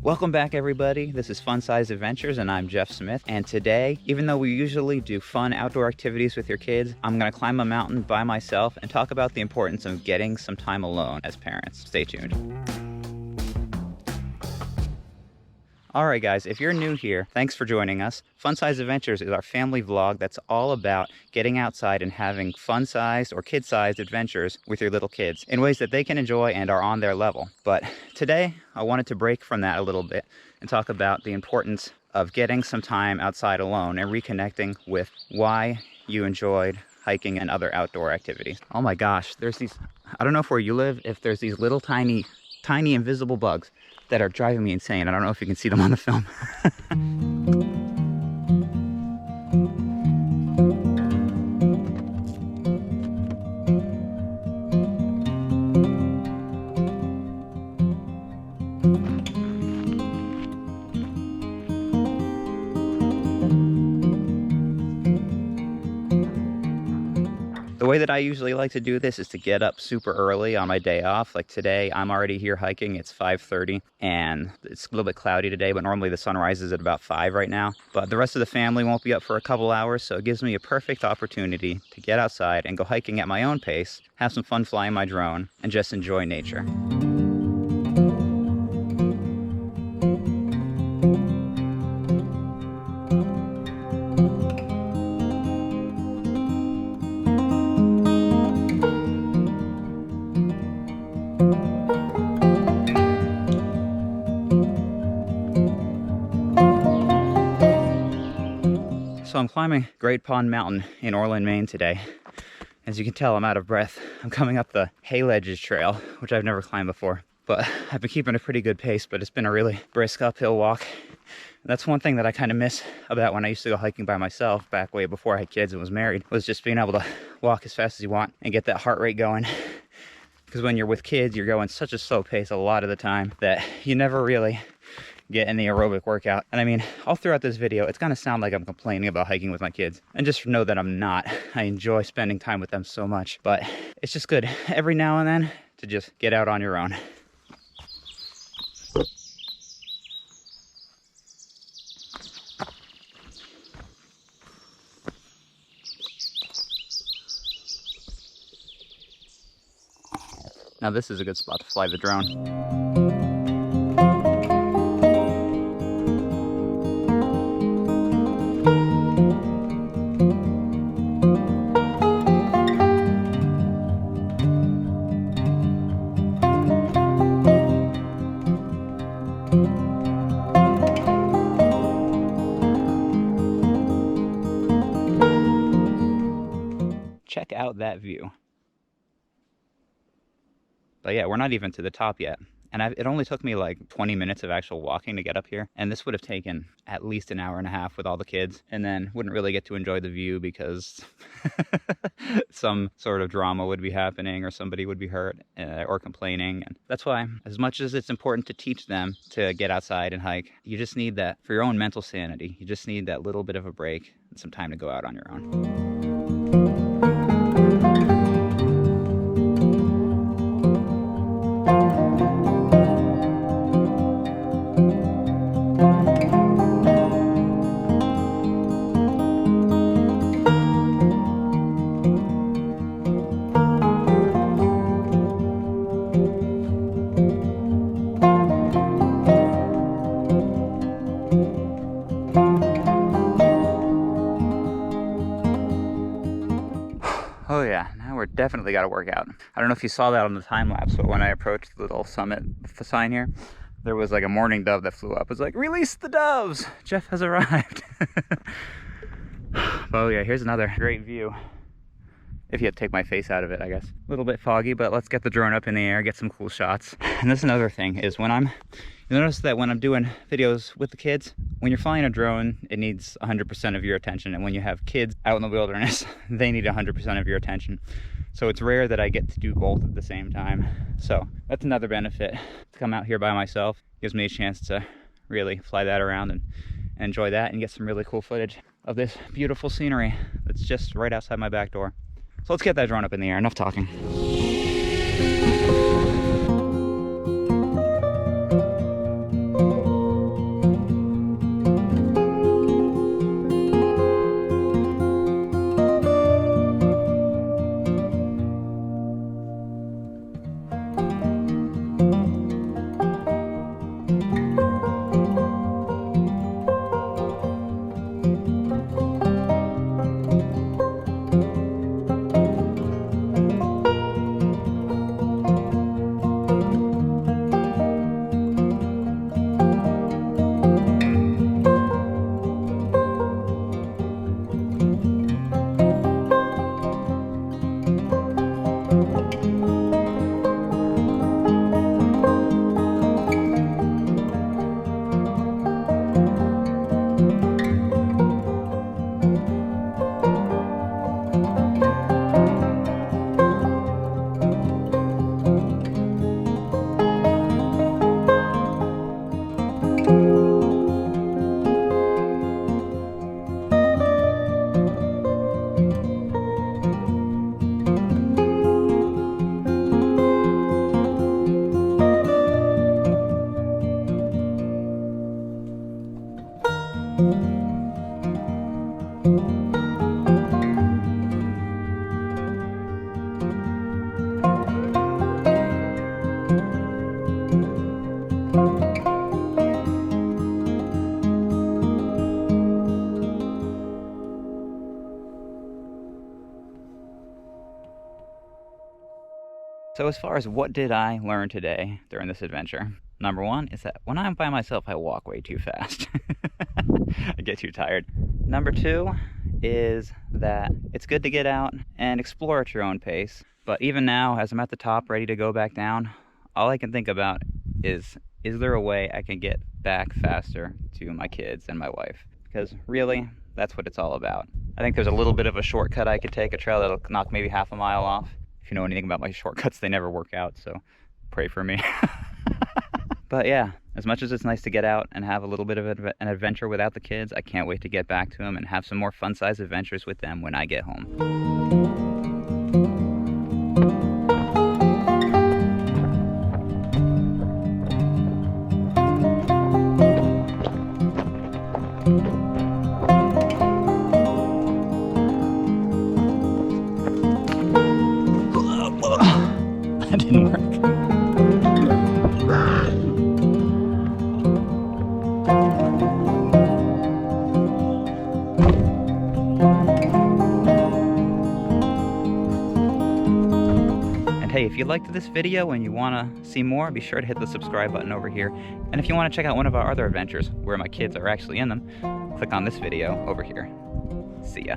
Welcome back, everybody. This is Fun Size Adventures, and I'm Mrjeffsmith. And today, even though we usually do fun outdoor activities with your kids, I'm gonna climb a mountain by myself and talk about the importance of getting some time alone as parents. Stay tuned. All right, guys, if you're new here, thanks for joining us. Fun Size Adventures is our family vlog that's all about getting outside and having fun-sized or kid-sized adventures with your little kids in ways that they can enjoy and are on their level. But today, I wanted to break from that a little bit and talk about the importance of getting some time outside alone and reconnecting with why you enjoyed hiking and other outdoor activities. Oh my gosh, there's these, I don't know if where you live, if there's these little tiny invisible bugs that are driving me insane. I don't know if you can see them on the film. The way that I usually like to do this is to get up super early on my day off. Like today, I'm already here hiking. It's 5:30 and it's a little bit cloudy today, but normally the sun rises at about 5 right now. But the rest of the family won't be up for a couple hours, so it gives me a perfect opportunity to get outside and go hiking at my own pace, have some fun flying my drone, and just enjoy nature. So I'm climbing Great Pond Mountain in Orland, Maine today. As you can tell, I'm out of breath. I'm coming up the Hay Ledges Trail, which I've never climbed before. But I've been keeping a pretty good pace, but it's been a really brisk uphill walk. And that's one thing that I kind of miss about when I used to go hiking by myself back way before I had kids and was married, was just being able to walk as fast as you want and get that heart rate going. Because when you're with kids, you're going such a slow pace a lot of the time that you never really get any aerobic workout. And I mean, all throughout this video, it's gonna sound like I'm complaining about hiking with my kids. And just know that I'm not. I enjoy spending time with them so much. But it's just good every now and then to just get out on your own. Now this is a good spot to fly the drone. Check out that view. But yeah, we're not even to the top yet. And it only took me like 20 minutes of actual walking to get up here. And this would have taken at least an hour and a half with all the kids. And then wouldn't really get to enjoy the view because some sort of drama would be happening or somebody would be hurt or complaining. And that's why, as much as it's important to teach them to get outside and hike, you just need that for your own mental sanity. You just need that little bit of a break and some time to go out on your own. Oh yeah, now we're definitely got to work out. I don't know if you saw that on the time lapse, but when I approached the little summit sign here, there was like a mourning dove that flew up. It was like, release the doves! Jeff has arrived. Oh yeah, here's another great view. If you had to take my face out of it, I guess. A little bit foggy, but let's get the drone up in the air, get some cool shots. And that's another thing, is when you notice that when I'm doing videos with the kids, when you're flying a drone, it needs 100% of your attention. And when you have kids out in the wilderness, they need 100% of your attention. So it's rare that I get to do both at the same time. So that's another benefit. To come out here by myself gives me a chance to really fly that around and enjoy that and get some really cool footage of this beautiful scenery that's just right outside my back door. So let's get that drone up in the air. Enough talking. So as far as what did I learn today during this adventure? Number one is that when I'm by myself, I walk way too fast. I get too tired. Number two is that it's good to get out and explore at your own pace. But even now, as I'm at the top ready to go back down, all I can think about is there a way I can get back faster to my kids and my wife? Because really, that's what it's all about. I think there's a little bit of a shortcut I could take, a trail that'll knock maybe half a mile off. If you know anything about my shortcuts, they never work out, so pray for me. But yeah, as much as it's nice to get out and have a little bit of an adventure without the kids, I can't wait to get back to them and have some more fun-sized adventures with them when I get home. That didn't work. And hey, if you liked this video and you want to see more, be sure to hit the subscribe button over here. And if you want to check out one of our other adventures where my kids are actually in them, click on this video over here. See ya.